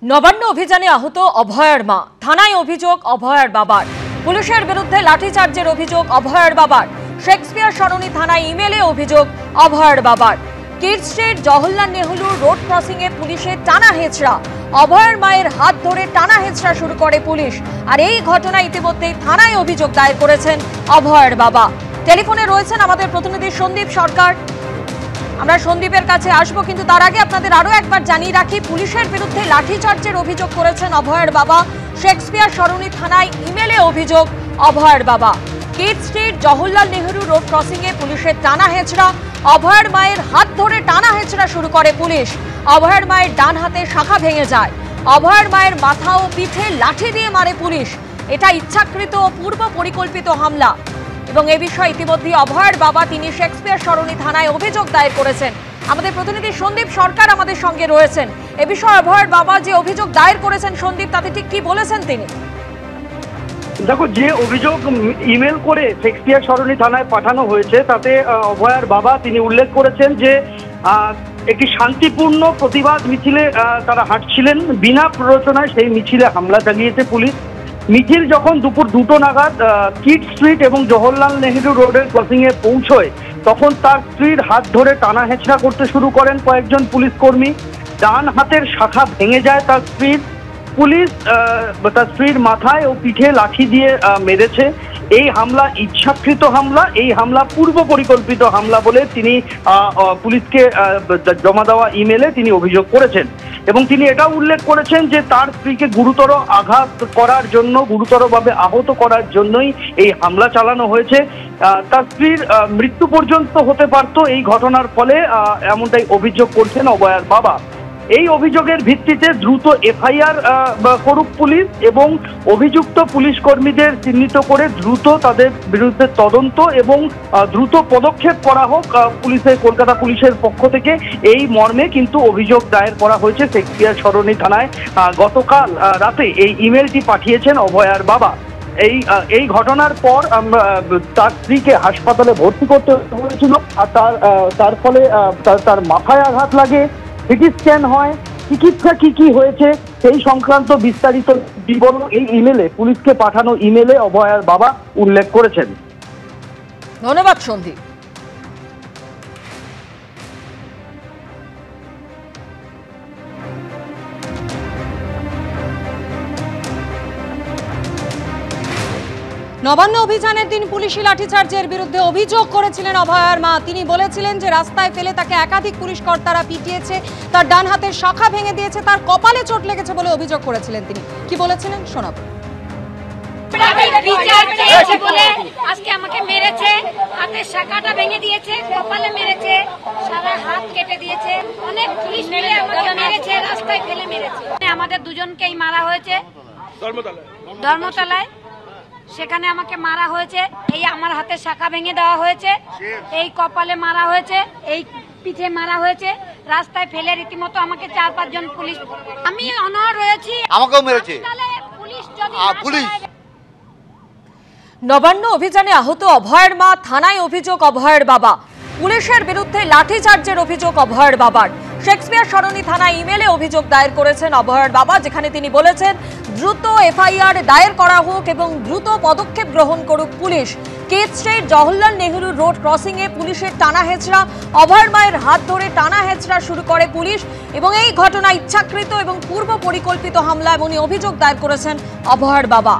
নবান্ন অভিযানে আহত অভয়ার মা, থানায় অভিযোগ অভয়ার বাবার। পুলিশের বিরুদ্ধে লাঠিচার্জের অভিযোগ অভয়ার বাবার। শেক্সপিয়ার সরণি থানায় ইমেলে অভিযোগ অভয়ার বাবার। Kyd street Jawaharlal Nehru road crossing এ পুলিশের টানা হেঁচড়া, অভয়ার মায়ের হাত ধরে টানা হেঁচড়া শুরু করে পুলিশ। আর এই ঘটনায় ইতিমধ্যেই থানায় অভিযোগ দায়ের করেছেন অভয়ার বাবা। টেলিফোনে রয়েছেন আমাদের প্রতিনিধি সন্দীপ সরকার। আমরা সন্দীপের কাছে আসবো, কিন্তু তার আগে আপনাদের আরো একবার জানিয়ে রাখি, পুলিশের বিরুদ্ধে লাঠিচার্জের অভিযোগ করেছেন অভয়ার বাবা। শেক্সপিয়ার সরণি থানায় ইমেলে অভিযোগ অভয়ার বাবা। Kyd street Jawaharlal Nehru road crossing এ পুলিশের টানা হেঁচড়া, অভয়ার মায়ের হাত ধরে টানা হেঁচড়া শুরু করে পুলিশ। অভয়ার মায়ের ডান হাতে শাখা ভেঙে যায়। অভয়ার মায়ের মাথা ও পিঠে লাঠি দিয়ে মারে পুলিশ। এটা ইচ্ছাকৃত ও পূর্ব পরিকল্পিত হামলা এবং এ বিষয়ে ইতিমধ্যে অভয়ার বাবা তিনি শেক্সপিয়ার সরণি থানায় অভিযোগ দায়ের করেছেন। আমাদের প্রতিনিধি সন্দীপ সরকার আমাদের সঙ্গে রয়েছেন। এ বিষয়ে অভয়ার বাবা যে অভিযোগ দায়ের করেছেন, সন্দীপ, তাতে ঠিক কি বলেছেন তিনি? দেখো, যে অভিযোগ ইমেল করে শেক্সপিয়ার সরণি থানায় পাঠানো হয়েছে তাতে অভয়ার বাবা তিনি উল্লেখ করেছেন যে একটি শান্তিপূর্ণ প্রতিবাদ মিছিলে তারা হাঁটছিলেন, বিনা প্ররোচনায় সেই মিছিলে হামলা চালিয়েছে পুলিশ। মিছিল যখন দুপুর 2টো নাগাদ কিড স্ট্রিট এবং জওহরলাল নেহরু রোডের ক্রসিংয়ে পৌঁছয় তখন তার স্ত্রীর হাত ধরে টানা হেঁচড়া করতে শুরু করেন কয়েকজন পুলিশ কর্মী। ডান হাতের শাখা ভেঙে যায় তার স্ত্রীর। পুলিশ তার স্ত্রীর মাথায় ও পিঠে লাঠি দিয়ে মেরেছে। এই হামলা ইচ্ছাকৃত হামলা, এই হামলা পূর্ব পরিকল্পিত হামলা বলে তিনি পুলিশকে জমা দেওয়া ইমেলে তিনি অভিযোগ করেছেন এবং তিনি এটাও উল্লেখ করেছেন যে তার স্ত্রীকে গুরুতর আঘাত করার জন্য, গুরুতরভাবে আহত করার জন্যই এই হামলা চালানো হয়েছে। তার স্ত্রীর মৃত্যু পর্যন্ত হতে পারত এই ঘটনার ফলে, এমনটাই অভিযোগ করছেন অভয়ার বাবা। এই অভিযোগের ভিত্তিতে দ্রুত এফআইআর করুক পুলিশ এবং অভিযুক্ত পুলিশ কর্মীদের চিহ্নিত করে দ্রুত তাদের বিরুদ্ধে তদন্ত এবং দ্রুত পদক্ষেপ করা হোক কলকাতা পুলিশের পক্ষ থেকে, এই মর্মে কিন্তু অভিযোগ দায়ের করা হয়েছে শেক্সপিয়ার সরণি থানায়। গতকাল রাতে এই ইমেলটি পাঠিয়েছেন অভয়ার বাবা। এই ঘটনার পর তার স্ত্রীকে হাসপাতালে ভর্তি করতে হয়েছিল আর তার ফলে তার মাথায় আঘাত লাগে, সিটি স্ক্যান হয়, চিকিৎসা কি হয়েছে সেই সংক্রান্ত বিস্তারিত বিবরণ এই ইমেলে, পুলিশকে পাঠানো ইমেলে অভয়ার বাবা উল্লেখ করেছেন। ধন্যবাদ সন্দীপ। নবান্ন অভিযানের দিন পুলিশি লাঠিচার্জের বিরুদ্ধে অভিযোগ করেছিলেন অভয়ার মা। তিনি বলেছিলেন যে রাস্তায় ফেলে তাকে একাধিক পুলিশ কর্তারা পিটিয়েছে, তার ডান হাতের শাখা ভেঙে দিয়েছে, তার কপালে চোট লেগেছে বলে অভিযোগ করেছিলেন তিনি। কি বলেছিলেন শোনাবো। আজকে আমাকে মেরেছে, হাতের শাখাটা ভেঙে দিয়েছে, কপালে মেরেছে, সারা হাত কেটে দিয়েছে, অনেক পুলিশ মিলে আমাকে মেরেছে, রাস্তায় ফেলে মেরেছে। আমাদের দুজনকেই মারা হয়েছে ধর্মতলায়, সেখানে আমাকে মারা হয়েছে। এই আমার হাতে শাখা ভেঙে দেওয়া হয়েছে, এই কপালে মারা হয়েছে, এই পিঠে মারা হয়েছে, রাস্তায় ফেলে রীতিমতো আমাকে 4-5 জন পুলিশ, আমি অনড় রয়েছি, আমাকেও মেরেছে পুলিশ। নবান্ন অভিযানে আহত অভয়ার মা, থানায় অভিযোগ অভয়ার বাবা। পুলিশের বিরুদ্ধে লাঠিচার্জের অভিযোগ অভয়ার বাবার। শেক্সপিয়ার সরণি থানায় ইমেলে অভিযোগ দায়ের করেছেন অভয়ার বাবা, যেখানে তিনি বলেছেন দ্রুত এফআইআর দায়ের করা হোক এবং দ্রুত পদক্ষেপ গ্রহণ করুক police. Kyd street Jawaharlal Nehru road crossing এ পুলিশের টানা হেঁচড়া, অভয়ার মায়ের হাত ধরে টানা হেঁচড়া শুরু করে পুলিশ এবং এই ঘটনা ইচ্ছাকৃত এবং পূর্ব পরিকল্পিত হামলা এমনই অভিযোগ দায়ের করেছেন অভয়ার বাবা।